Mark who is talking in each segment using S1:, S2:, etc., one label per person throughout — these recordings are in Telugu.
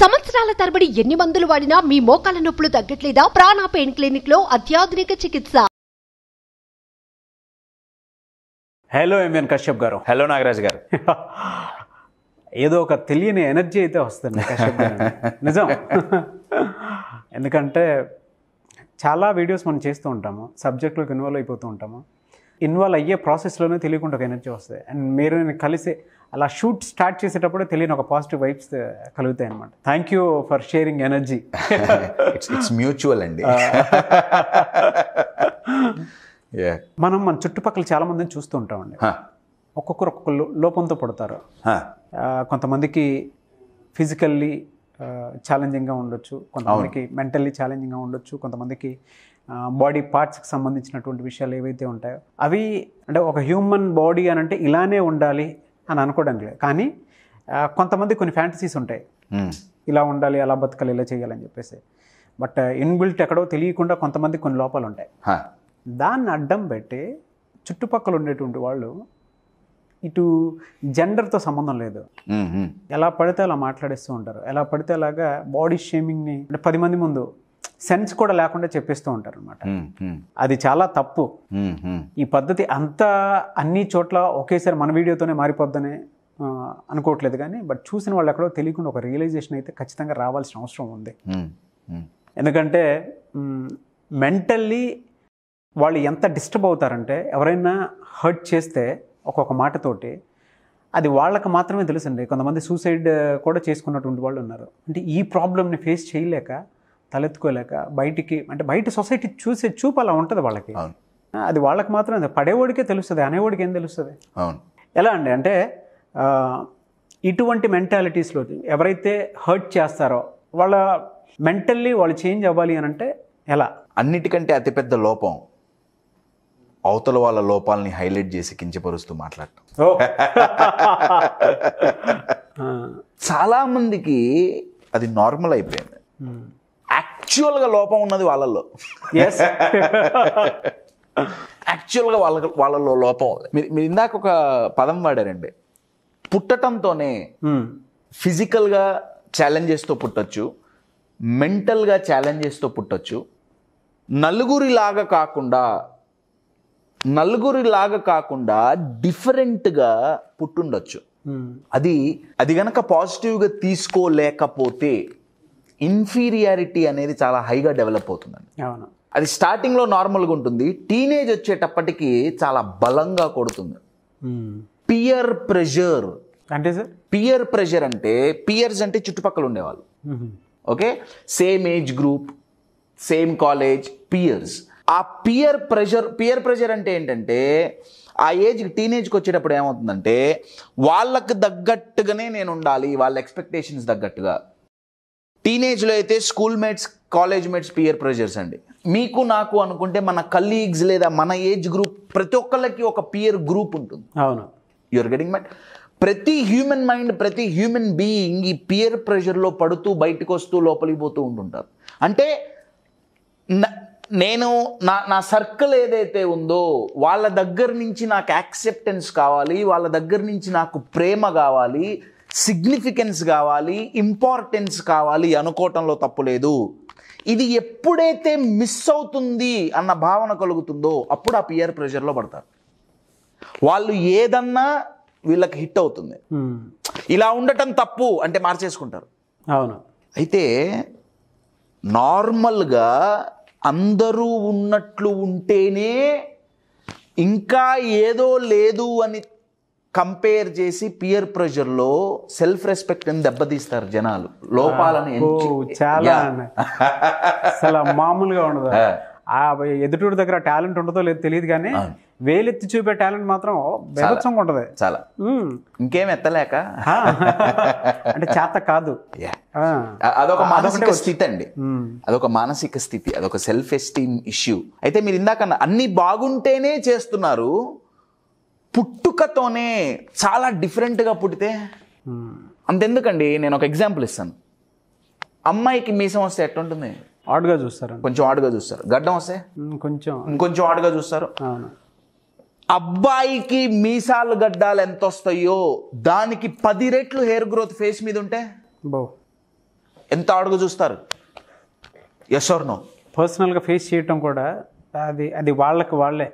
S1: సంవత్సరాల తరబడి ఎన్ని మందులు వాడినా మీ మోకాల నొప్పులు తగ్గట్లేదా? ప్రాణ పెయిన్ క్లినిక్ లో అత్యాధునిక చికిత్స.
S2: హలో ఎంఎన్ కశ్యప్ గారు.
S3: హలో నాగరాజ్ గారు.
S2: ఏదో ఒక తెలియని ఎనర్జీ అయితే వస్తుంది కశ్యప్ గారు, నిజం. ఎందుకంటే చాలా వీడియోస్ మనం చేస్తూ ఉంటాము, సబ్జెక్ట్లోకి ఇన్వాల్వ్ అయిపోతూ ఉంటాము. ఇన్వాల్వ్ అయ్యే ప్రాసెస్లోనే తెలియకుండా ఒక ఎనర్జీ వస్తుంది. అండ్ మీరు కలిసి అలా షూట్ స్టార్ట్ చేసేటప్పుడే తెలియని ఒక పాజిటివ్ వైబ్స్ కలుగుతాయి అనమాట. Thank you for sharing energy.
S3: It's mutual అండి.
S2: మనం మన చుట్టుపక్కల చాలా మందిని చూస్తూ ఉంటామండి. ఒక్కొక్కరు ఒక్కొక్క లోపంతో పడతారు. కొంతమందికి ఫిజికల్లీ ఛాలెంజింగ్గా ఉండొచ్చు, కొంతమందికి మెంటల్లీ ఛాలెంజింగ్గా ఉండొచ్చు, కొంతమందికి బాడీ పార్ట్స్కి సంబంధించినటువంటి విషయాలు ఏవైతే ఉంటాయో అవి అంటే ఒక హ్యూమన్ బాడీ అని అంటే ఇలానే ఉండాలి అని అనుకోవడానికి లేదు. కానీ కొంతమంది కొన్ని ఫ్యాంటసీస్ ఉంటాయి, ఇలా ఉండాలి, అలా బతకాలి, ఇలా చేయాలని చెప్పేసి. బట్ ఇన్బిల్ట్ ఎక్కడో తెలియకుండా కొంతమంది కొన్ని లోపాలు ఉంటాయి. దాన్ని అడ్డం పెట్టి చుట్టుపక్కల ఉండేటువంటి వాళ్ళు ఇటు జెండర్తో సంబంధం లేదు, ఎలా పడితే అలా మాట్లాడేస్తూ ఉంటారు. ఎలా పడితే అలాగా బాడీ షేమింగ్ని అంటే 10 మంది ముందు సెన్స్ కూడా లేకుండా చెప్పేస్తూ ఉంటారు అనమాట. అది చాలా తప్పు. ఈ పద్ధతి అంతా అన్ని చోట్ల ఒకేసారి మన వీడియోతోనే మారిపోద్దని అనుకోవట్లేదు. కానీ బట్ చూసిన వాళ్ళు ఎక్కడో తెలియకుండా ఒక రియలైజేషన్ అయితే ఖచ్చితంగా రావాల్సిన అవసరం ఉంది. ఎందుకంటే మెంటల్లీ వాళ్ళు ఎంత డిస్టర్బ్ అవుతారంటే, ఎవరైనా హర్ట్ చేస్తే ఒక్కొక్క మాటతోటి అది వాళ్ళకి మాత్రమే తెలుసండి. కొంతమంది సూసైడ్ కూడా చేసుకున్నటువంటి వాళ్ళు ఉన్నారు. అంటే ఈ ప్రాబ్లమ్ని ఫేస్ చేయలేక, తలెత్తుకోలేక బయటికి అంటే బయట సొసైటీ చూసే చూపు అలా ఉంటుంది వాళ్ళకి. అది వాళ్ళకి మాత్రం పడేవాడికే తెలుస్తుంది, అనేవాడికి ఏం తెలుస్తుంది. ఎలా అండి అంటే ఇటువంటి మెంటాలిటీస్లో ఎవరైతే హర్ట్ చేస్తారో వాళ్ళ మెంటల్లీ వాళ్ళు చేంజ్ అవ్వాలి అని అంటే ఎలా?
S3: అన్నిటికంటే అతిపెద్ద లోపం అవతల వాళ్ళ లోపాలని హైలైట్ చేసి కించపరుస్తూ మాట్లాడటం. చాలా మందికి అది నార్మల్ అయిపోయింది. యాక్చువల్గా లోపం ఉన్నది వాళ్ళల్లో. యాక్చువల్గా వాళ్ళలో లోపం. మీరు ఇందాక ఒక పదం వాడారండి, పుట్టడంతోనే ఫిజికల్గా ఛాలెంజెస్తో పుట్టచ్చు, మెంటల్గా ఛాలెంజెస్తో పుట్టచ్చు. నలుగురిలాగా కాకుండా డిఫరెంట్గా పుట్టుండొచ్చు. అది గనక పాజిటివ్గా తీసుకోలేకపోతే ఇన్ఫీరియారిటీ అనేది చాలా హైగా డెవలప్ అవుతుందండి. అది స్టార్టింగ్లో నార్మల్గా ఉంటుంది, టీనేజ్ వచ్చేటప్పటికి చాలా బలంగా కొడుతుంది. పియర్ ప్రెషర్
S2: అంటే సార్,
S3: పియర్ ప్రెషర్ అంటే పియర్స్ అంటే చుట్టుపక్కల ఉండేవాళ్ళు. Okay, same age group, same college, peers. ఆ పియర్ ప్రెషర్ అంటే ఏంటంటే, ఆ ఏజ్కి టీనేజ్కి వచ్చేటప్పుడు ఏమవుతుందంటే వాళ్ళకి తగ్గట్టుగానే నేను ఉండాలి, వాళ్ళ ఎక్స్పెక్టేషన్స్ తగ్గట్టుగా. టీనేజ్లో అయితే school mates, college mates peer pressures అండి. మీకు నాకు అనుకుంటే మన కలీగ్స్ లేదా మన ఏజ్ గ్రూప్ ప్రతి ఒక్కళ్ళకి ఒక పియర్ గ్రూప్ ఉంటుంది.
S2: అవును,
S3: యూఆర్ గెటింగ్ మైట్. ప్రతి హ్యూమన్ మైండ్, ప్రతి హ్యూమన్ బీయింగ్ ఈ పియర్ ప్రెషర్లో పడుతూ బయటకు వస్తూ లోపలికి పోతూ ఉంటుంటారు. అంటే నేను నా సర్కిల్ ఏదైతే ఉందో వాళ్ళ దగ్గర నుంచి నాకు యాక్సెప్టెన్స్ కావాలి, వాళ్ళ దగ్గర నుంచి నాకు ప్రేమ కావాలి, సిగ్నిఫికెన్స్ కావాలి, ఇంపార్టెన్స్ కావాలి అనుకోవటంలో తప్పు లేదు. ఇది ఎప్పుడైతే మిస్ అవుతుంది అన్న భావన కలుగుతుందో అప్పుడు ఆ పియర్ ప్రెషర్లో పడతారు. వాళ్ళు ఏదన్నా వీళ్ళకి హిట్ అవుతుంది, ఇలా ఉండటం తప్పు అంటే మార్చేసుకుంటారు.
S2: అవును.
S3: అయితే నార్మల్గా అందరూ ఉన్నట్లు ఉంటేనే ఇంకా ఏదో లేదు అని కంపేర్ చేసి పియర్ ప్రెషర్లో సెల్ఫ్ రెస్పెక్ట్ని దెబ్బతీస్తారు జనాలు. లోపాలని
S2: చాలా అసలు మామూలుగా ఉండదు. ఆ ఎదుటి దగ్గర టాలెంట్ ఉంటుందో లేదో తెలియదు, కానీ వేలెత్తి చూపే టాలెంట్ మాత్రం బెదత్సంగా ఉంటుంది చాలా.
S3: ఇంకేం ఎత్తలేక
S2: అంటే చేత కాదు.
S3: అదొక మానసిక స్థితి అండి, అదొక మానసిక స్థితి, అదొక సెల్ఫ్ ఎస్టీమ్ ఇష్యూ. అయితే మీరు ఇందాక అన్ని బాగుంటేనే చేస్తున్నారు, పుట్టుకతోనే చాలా డిఫరెంట్గా పుట్టితే అంతెందుకండి. నేను ఒక ఎగ్జాంపుల్ ఇస్తాను. అమ్మాయికి మీసం వస్తే ఎట్లుంటుంది?
S2: ఆడుగా చూస్తారు,
S3: కొంచెం ఆడుగా చూస్తారు. గడ్డం వస్తే ఇంకొంచెం ఆడుగా చూస్తారు. అబ్బాయికి మీసాలు గడ్డాలు ఎంత వస్తాయో దానికి 10 రెట్లు హెయిర్ గ్రోత్ ఫేస్ మీద ఉంటే ఎంత అడుగు చూస్తారు? Yes or no?
S2: పర్సనల్గా ఫేస్ చేయటం కూడా అది వాళ్ళే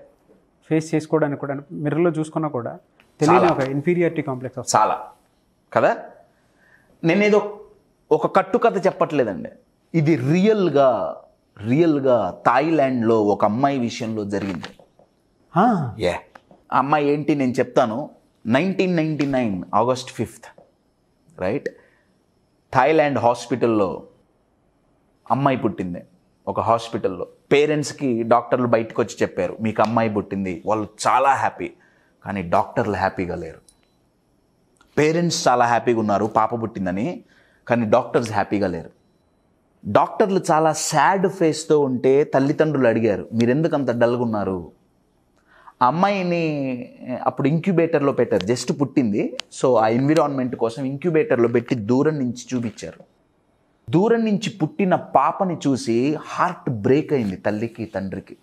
S2: ఫేస్ చేసుకోవడానికి కూడా మిర్రర్లో చూసుకున్నా కూడా తెలియని ఒక ఇన్ఫీరియారిటీ కాంప్లెక్స్
S3: చాలా కదా. నేనేదో ఒక కట్టుకథ చెప్పట్లేదండి, ఇది రియల్గా థాయిలాండ్లో ఒక అమ్మాయి విషయంలో జరిగింది. ఆ అమ్మాయి ఏంటి నేను చెప్తాను. 1999 August 5th రైట్, థాయిలాండ్ హాస్పిటల్లో అమ్మాయి పుట్టింది. ఒక హాస్పిటల్లో పేరెంట్స్కి డాక్టర్లు బయటకు వచ్చి చెప్పారు మీకు అమ్మాయి పుట్టింది. వాళ్ళు చాలా హ్యాపీ, కానీ డాక్టర్లు హ్యాపీగా లేరు. పేరెంట్స్ చాలా హ్యాపీగా ఉన్నారు పాప పుట్టిందని, కానీ డాక్టర్స్ హ్యాపీగా లేరు. డాక్టర్లు చాలా సాడ్ ఫేస్తో ఉంటే తల్లిదండ్రులు అడిగారు మీరు ఎందుకు అంత డల్గా ఉన్నారు? ఆ అమ్మాయిని అప్పుడు ఇంక్యుబేటర్లో పెట్టారు, జస్ట్ పుట్టింది. సో ఆ ఎన్విరాన్మెంట్ కోసం ఇంక్యుబేటర్లో పెట్టి దూరం నుంచి చూపించారు. దూరం నుంచి పుట్టిన పాపని చూసి హార్ట్ బ్రేక్ అయింది తల్లికి తండ్రికి.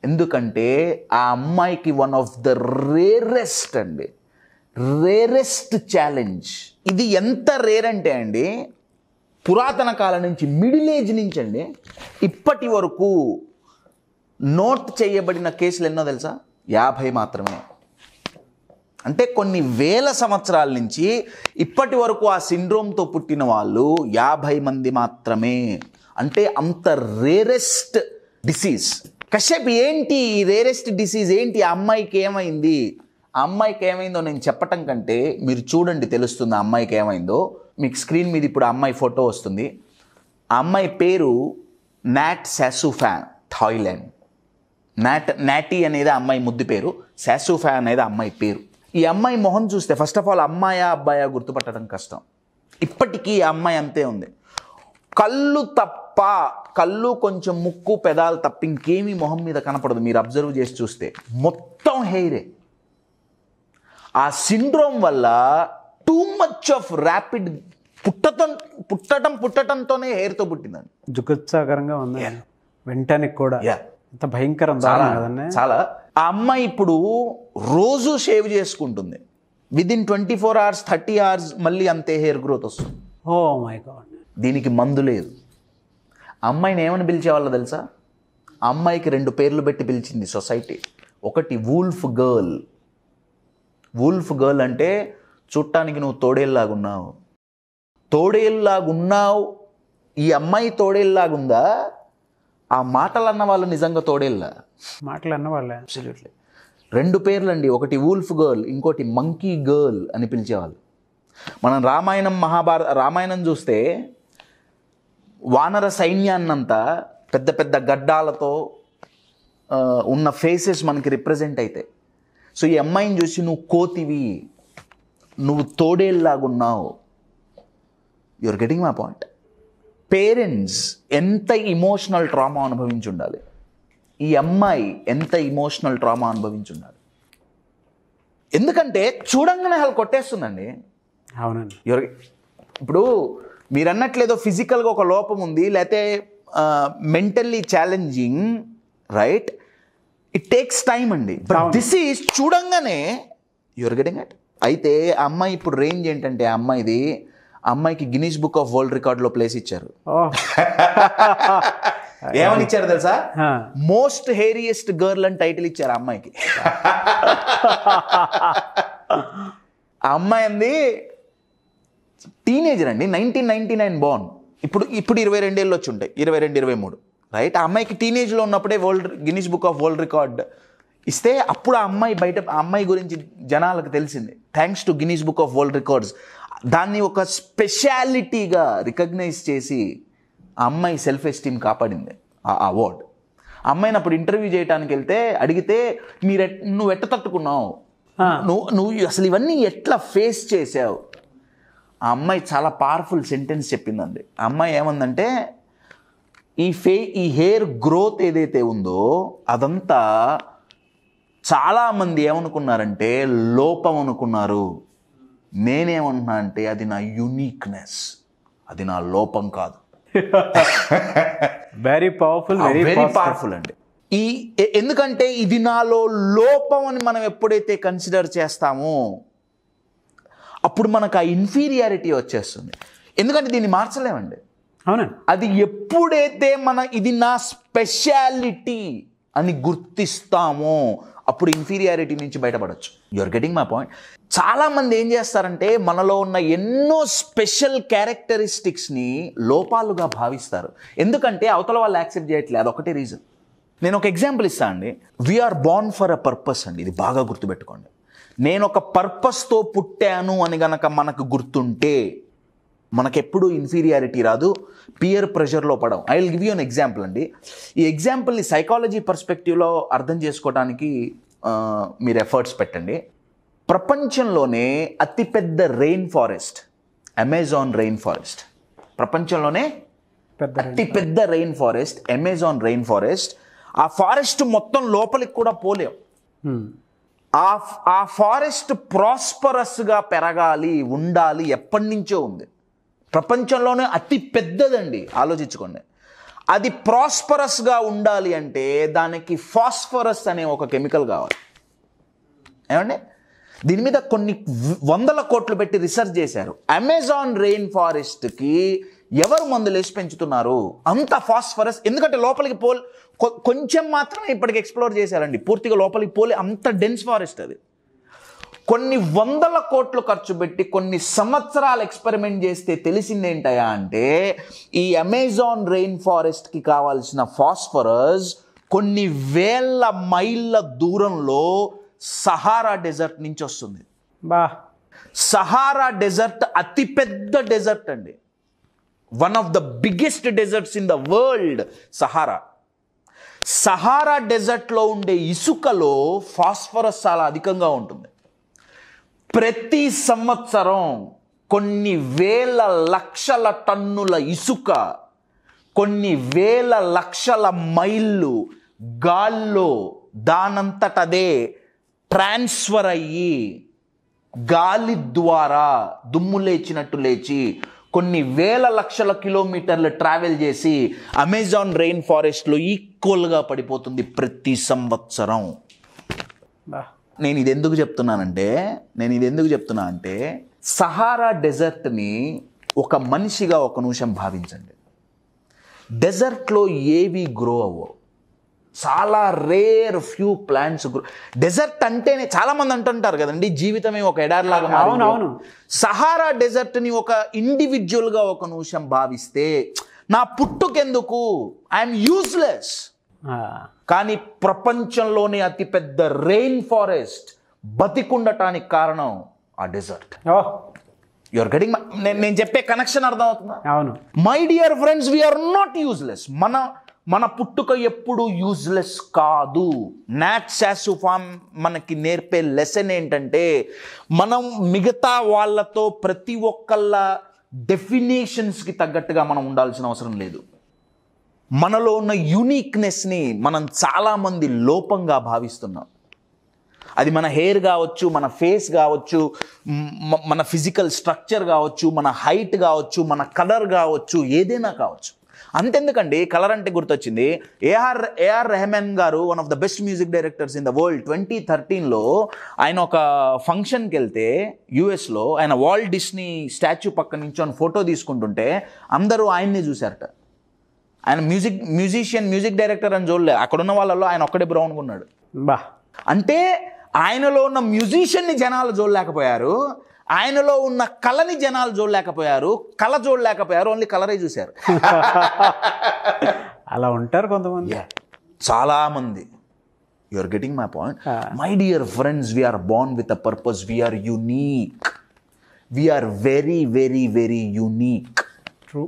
S3: ఎందుకంటే ఆ అమ్మాయికి one of the rarest challenge. ఇది ఎంత రేర్ అంటే అండి, పురాతన కాలం నుంచి మిడిల్ ఏజ్ నుంచి అండి ఇప్పటి వరకు నోట్ చేయబడిన కేసులు ఎన్నో తెలుసా? 50 మాత్రమే. అంటే కొన్ని వేల సంవత్సరాల నుంచి ఇప్పటి వరకు ఆ సిండ్రోమ్తో పుట్టిన వాళ్ళు 50 మంది మాత్రమే. అంటే అంత రేరెస్ట్ డిసీజ్. కశ్యప్ ఏంటి ఈ రేరెస్ట్ డిసీజ్ ఏంటి? ఆ అమ్మాయికి ఏమైంది? ఆ అమ్మాయికి ఏమైందో నేను చెప్పటం కంటే మీరు చూడండి తెలుస్తుంది ఆ అమ్మాయికి ఏమైందో. మీకు స్క్రీన్ మీద ఇప్పుడు ఆ అమ్మాయి ఫోటో వస్తుంది. ఆ అమ్మాయి పేరు నాట్ సాసుఫాన్, థాయిలాండ్. నాటీ అనేది ఆ అమ్మాయి ముద్దు పేరు, సాసుఫాన్ అనేది ఆ అమ్మాయి పేరు. ఈ అమ్మాయి మొహం చూస్తే ఫస్ట్ ఆఫ్ ఆల్ అమ్మాయా అబ్బాయా గుర్తుపట్టడం కష్టం. ఇప్పటికీ ఆ అమ్మాయి అంతే ఉంది. కళ్ళు కొంచెం ముక్కు పెదాలు తప్ప ఇంకేమీ మొహం మీద కనపడదు. మీరు అబ్జర్వ్ చేసి చూస్తే మొత్తం హెయిరే. ఆ సిండ్రోమ్ వల్ల టూ మచ్ ఆఫ్ ర్యాపిడ్ పుట్టడంతోనే హెయిర్తో పుట్టిందండి.
S2: జుగుత్సాకరంగా ఉంది వెంటనే కూడా. ఎంత భయంకరం కదండి.
S3: చాలా. ఆ అమ్మాయి ఇప్పుడు రోజు షేవ్ చేసుకుంటుంది. విదిన్ 24 hours 30 hours మళ్ళీ అంతే హెయిర్ గ్రోత్ వస్తుంది.
S2: Oh my God.
S3: దీనికి మందు లేదు. అమ్మాయిని ఏమని పిలిచేవాళ్ళో తెలుసా? ఆ అమ్మాయికి 2 పేర్లు పెట్టి పిలిచింది సొసైటీ. ఒకటి వూల్ఫ్ గర్ల్. వూల్ఫ్ గర్ల్ అంటే చూడటానికి నువ్వు తోడేల్లాగున్నావు. ఈ అమ్మాయి తోడేల్లాగుందా? ఆ మాటలు అన్న వాళ్ళు నిజంగా తోడేళ్ళ
S2: మాటలు అన్న వాళ్ళే.
S3: అబ్సల్యూట్లీ. 2 పేర్లండి, ఒకటి వూల్ఫ్ గర్ల్, ఇంకోటి మంకీ గర్ల్ అని పిలిచేవాళ్ళు. మనం రామాయణం చూస్తే వానర సైన్యాన్నంతా పెద్ద పెద్ద గడ్డాలతో ఉన్న ఫేసెస్ మనకి రిప్రజెంట్ అవుతాయి. సో ఈ అమ్మాయిని చూసి నువ్వు కోతివి, నువ్వు తోడేల్లాగున్నావు. Your getting my point. Parents ఎంత ఇమోషనల్ ట్రామా అనుభవించి ఉండాలి, ఈ అమ్మాయి ఎంత ఇమోషనల్ ట్రామా అనుభవించి ఉండాలి. ఎందుకంటే చూడంగానే వాళ్ళు కొట్టేస్తుందండి.
S2: అవునండి.
S3: ఇప్పుడు మీరు అన్నట్లేదో ఫిజికల్గా ఒక లోపం ఉంది, లేకపోతే mentally challenging, right? It takes time అండి. దిస్ ఈజ్ చూడంగానే యువర్ గెటింగ్ ఇట్. అయితే ఆ అమ్మాయి ఇప్పుడు రేంజ్ ఏంటంటే ఆ అమ్మాయికి గిన్నీస్ బుక్ ఆఫ్ వరల్డ్ రికార్డ్లో ప్లేస్ ఇచ్చారు. ఏమని ఇచ్చారు తెలుసా? మోస్ట్ హెయిరియెస్ట్ గర్ల్ అని టైటిల్ ఇచ్చారు ఆ అమ్మాయికి. ఆ అమ్మాయి అంది టీనేజర్ అండి, 1999 బోర్న్. ఇప్పుడు 22 ఏళ్ళు వచ్చి ఉంటాయి, 22-23, రైట్? ఆ అమ్మాయికి టీనేజ్లో ఉన్నప్పుడే Guinness book of world record ఇస్తే అప్పుడు ఆ అమ్మాయి గురించి జనాలకు తెలిసింది thanks to Guinness book of world records. దాన్ని ఒక స్పెషాలిటీగా రికగ్నైజ్ చేసి ఆ అమ్మాయి సెల్ఫ్ ఎస్టీమ్ కాపాడింది ఆ అవార్డ్. ఆ అమ్మాయిని అప్పుడు ఇంటర్వ్యూ చేయడానికి వెళ్తే అడిగితే నువ్వు ఎట్ట తట్టుకున్నావు, నువ్వు అసలు ఇవన్నీ ఎట్లా ఫేస్ చేసావు? ఆ అమ్మాయి చాలా పవర్ఫుల్ సెంటెన్స్ చెప్పిందండి. ఆ అమ్మాయి ఏమందంటే ఈ హెయిర్ గ్రోత్ ఏదైతే ఉందో అదంతా చాలామంది ఏమనుకున్నారంటే లోపం అనుకున్నారు. నేనేమన్నా అంటే అది నా యూనిక్నెస్, అది నా లోపం కాదు.
S2: వెరీ పవర్ఫుల్
S3: అండి. ఎందుకంటే ఇది నాలో లోపం అని మనం ఎప్పుడైతే కన్సిడర్ చేస్తామో అప్పుడు మనకు ఆ ఇన్ఫీరియారిటీ వచ్చేస్తుంది. ఎందుకంటే దీన్ని మార్చలేమండి.
S2: అవునండి.
S3: అది ఎప్పుడైతే ఇది నా స్పెషాలిటీ అని గుర్తిస్తామో అప్పుడు ఇన్ఫీరియారిటీ నుంచి బయటపడవచ్చు. You are getting my point. చాలామంది ఏం చేస్తారంటే మనలో ఉన్న ఎన్నో స్పెషల్ క్యారెక్టరిస్టిక్స్ని లోపాలుగా భావిస్తారు. ఎందుకంటే అవతల వాళ్ళు యాక్సెప్ట్ చేయట్లేదు. అదొకటే రీజన్. నేను ఒక ఎగ్జాంపుల్ ఇస్తాను అండి. We are born for a purpose అండి. ఇది బాగా గుర్తుపెట్టుకోండి. నేను ఒక పర్పస్తో పుట్టాను అని గనక మనకు గుర్తుంటే మనకెప్పుడు ఇన్ఫీరియారిటీ రాదు, పియర్ ప్రెషర్లో పడం. I will give you an example అండి. ఈ ఎగ్జాంపుల్ని సైకాలజీ పర్స్పెక్టివ్లో అర్థం చేసుకోవడానికి మీరు ఎఫర్ట్స్ పెట్టండి. ప్రపంచంలోనే అతిపెద్ద rain forest Amazon rain forest. ప్రపంచంలోనే అతిపెద్ద rain forest Amazon rain forest. ఆ ఫారెస్ట్ మొత్తం లోపలికి కూడా పోలేం. ఆ ఫారెస్ట్ ప్రాస్పరస్గా పెరగాలి, ఉండాలి, ఎప్పటి నుంచో ఉంది. ప్రపంచంలోనే అతి పెద్దదండి, ఆలోచించుకోండి. అది ప్రాస్పరస్గా ఉండాలి అంటే దానికి ఫాస్ఫరస్ అనే ఒక కెమికల్ కావాలి. ఏమండి, దీని మీద కొన్ని 100 కోట్లు పెట్టి రీసెర్చ్ చేశారు. అమెజాన్ రెయిన్ ఫారెస్ట్కి ఎవరు మందులు వేసి పెంచుతున్నారు అంత ఫాస్ఫరస్? ఎందుకంటే లోపలికి కొంచెం మాత్రమే ఇప్పటికి ఎక్స్ప్లోర్ చేశారండి, పూర్తిగా లోపలికి పోలే, అంత డెన్స్ ఫారెస్ట్ అది. కొన్ని 100 కోట్లు ఖర్చు పెట్టి కొన్ని సంవత్సరాలు ఎక్స్పెరిమెంట్ చేస్తే తెలిసిందేంటయా అంటే ఈ అమెజాన్ రెయిన్ ఫారెస్ట్కి కావాల్సిన ఫాస్ఫరస్ కొన్ని వేల మైళ్ళ దూరంలో సహారా డెజర్ట్ నుంచి వస్తుంది. సహారా డెజర్ట్ అతిపెద్ద డెజర్ట్ అండి. One of the biggest deserts in the world Sahara డెజర్ట్లో ఉండే ఇసుకలో ఫాస్ఫరస్ చాలా అధికంగా ఉంటుంది. ప్రతి సంవత్సరం కొన్ని వేల లక్షల టన్నుల ఇసుక, కొన్ని వేల లక్షల మైళ్ళు గాల్లో దానంతటదే ట్రాన్స్ఫర్ అయ్యి గాలి ద్వారా దుమ్ము లేచినట్టు లేచి కొన్ని వేల లక్షల కిలోమీటర్లు ట్రావెల్ చేసి అమెజాన్ రెయిన్ ఫారెస్ట్లో ఈక్వల్గా పడిపోతుంది ప్రతి సంవత్సరం. నేను ఇది ఎందుకు చెప్తున్నా అంటే సహారా డెజర్ట్ని ఒక మనిషిగా ఒక నిమిషం భావించండి. డెజర్ట్లో ఏవి గ్రో అవ్వవు, చాలా rare few plants grow. Desert అంటేనే చాలా మంది అంటుంటారు కదండి, జీవితమే ఒక ఎడారిలాగా. అవును. సహారా డెజర్ట్ని ఒక ఇండివిజువల్గా ఒక నిమిషం భావిస్తే నా పుట్టుకెందుకు, ఐఎమ్ యూజ్లెస్. కానీ ప్రపంచంలోనే అతిపెద్ద రెయిన్ ఫారెస్ట్ బతికుండటానికి కారణం ఆ డెజర్ట్. యూఆర్ గెటింగ్ నేను చెప్పే కనెక్షన్ అర్థం అవుతుందా? అవును. My dear friends, we are not useless. మన పుట్టుక ఎప్పుడు యూజ్లెస్ కాదు. నాట్ సాసుఫామ్ మనకి నేర్పే లెసన్ ఏంటంటే మనం మిగతా వాళ్ళతో ప్రతి ఒక్కళ్ళ డెఫినేషన్స్కి తగ్గట్టుగా మనం ఉండాల్సిన అవసరం లేదు. మనలో ఉన్న యూనిక్నెస్ని మనం చాలామంది లోపంగా భావిస్తున్నాం. అది మన హెయిర్ కావచ్చు, మన ఫేస్ కావచ్చు, మన ఫిజికల్ స్ట్రక్చర్ కావచ్చు, మన హైట్ కావచ్చు, మన కలర్ కావచ్చు, ఏదైనా కావచ్చు. అంతెందుకండి, కలర్ అంటే గుర్తొచ్చింది. ఏఆర్ రెహమాన్ గారు one of the best music directors in the world. 2013లో ఆయన ఒక ఫంక్షన్కి వెళ్తే యుఎస్లో ఆయన వాల్ట్ డిస్నీ స్టాచ్యూ పక్క నుంచి ఫోటో తీసుకుంటుంటే అందరూ ఆయన్ని చూశారట. ఆయన మ్యూజిక్ డైరెక్టర్ అని చూడలే. అక్కడున్న వాళ్ళలో ఆయన ఒక్కడే బ్రౌన్గా ఉన్నాడు. అంటే ఆయనలో ఉన్న మ్యూజిషియన్ని జనాలు చూడలేకపోయారు, ఆయనలో ఉన్న కళని జనాలు చూడలేకపోయారు, కళ చూడలేకపోయారు, ఓన్లీ కలరే చూశారు.
S2: అలా ఉంటారు కొంతమంది,
S3: చాలా మంది. You are getting my point. My dear friends, we are born with a purpose. We are unique. We are very very very unique.
S2: True.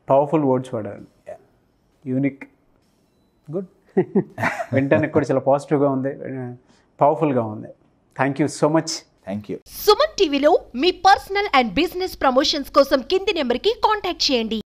S2: Powerful words వాడారు. యూనిక్. గుడ్. వింటానికి కూడా చాలా పాజిటివ్గా ఉంది, పవర్ఫుల్గా ఉంది. Thank you so much.
S3: Thank you.
S1: Suman టీవీలో మీ పర్సనల్ అండ్ బిజినెస్ ప్రమోషన్స్ కోసం కింది నెంబర్కి కాంటాక్ట్ చేయండి.